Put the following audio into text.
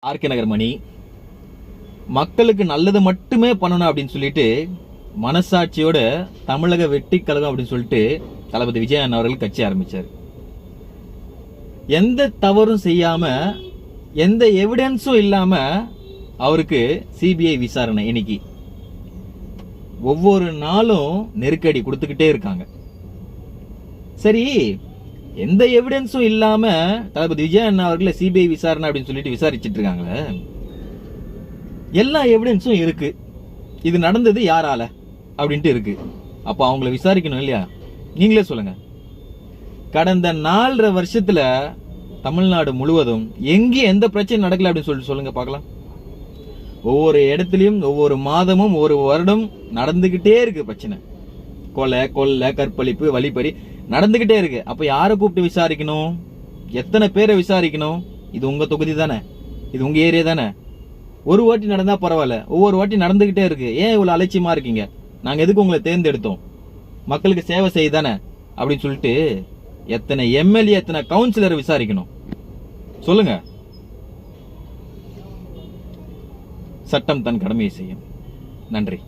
RK நகர் மணி மக்களுக்கு நல்லது மட்டுமே பண்ணணும் அப்படின்னு சொல்லிட்டு மனசாட்சியோட தமிழக வெற்றி கழகம் அப்படின்னு சொல்லிட்டு தளபதி விஜய் அண்ணா அவர்கள் கட்சி ஆரம்பிச்சார். எந்த தவறும் செய்யாம எந்த எவிடன்ஸும் இல்லாம அவருக்கு சிபிஐ விசாரணை. இன்னைக்கு ஒவ்வொரு நாளும் நெருக்கடி கொடுத்துக்கிட்டே இருக்காங்க. சரி, எந்த எவிடன்ஸும் இல்லாம தளபதி விஜய் அண்ணா அவர்களை சிபிஐ விசாரணை அப்படின்னு சொல்லிட்டு விசாரிச்சுட்டு இருக்காங்களே, எல்லா எவிடன்ஸும் இருக்கு. இது நடந்தது யாரால அப்படின்ட்டு இருக்கு. அப்ப அவங்கள விசாரிக்கணும் இல்லையா? நீங்களே சொல்லுங்க. கடந்த 4.5 வருஷத்துல தமிழ்நாடு முழுவதும் எங்கேயும் எந்த பிரச்சனை நடக்கல அப்படின்னு சொல்லிட்டு சொல்லுங்க பார்க்கலாம். ஒவ்வொரு இடத்துலயும் ஒவ்வொரு மாதமும் ஒரு வருடம் நடந்துகிட்டே இருக்கு பிரச்சனை. கொலை, கற்பழிப்பு, வழிப்பறி நடந்துகிட்டே இருக்கு. அப்ப யாரை கூப்பிட்டு விசாரிக்கணும்? எத்தனை பேரை விசாரிக்கணும்? இது உங்க தொகுதி தானே, இது உங்க ஏரியா தானே. ஒரு வாட்டி நடந்தா பரவாயில்ல, ஒவ்வொரு வாட்டி நடந்துகிட்டே இருக்கு. ஏன் இவ்வளவு அலட்சியமா இருக்கீங்க? நாங்க எதுக்கு உங்களை தேர்ந்தெடுத்தோம்? மக்களுக்கு சேவை செய்தானே அப்படின்னு சொல்லிட்டு எத்தனை எம்எல்ஏ எத்தனை கவுன்சிலரை விசாரிக்கணும் சொல்லுங்க. சட்டம் தன் கடமையை செய்யும். நன்றி.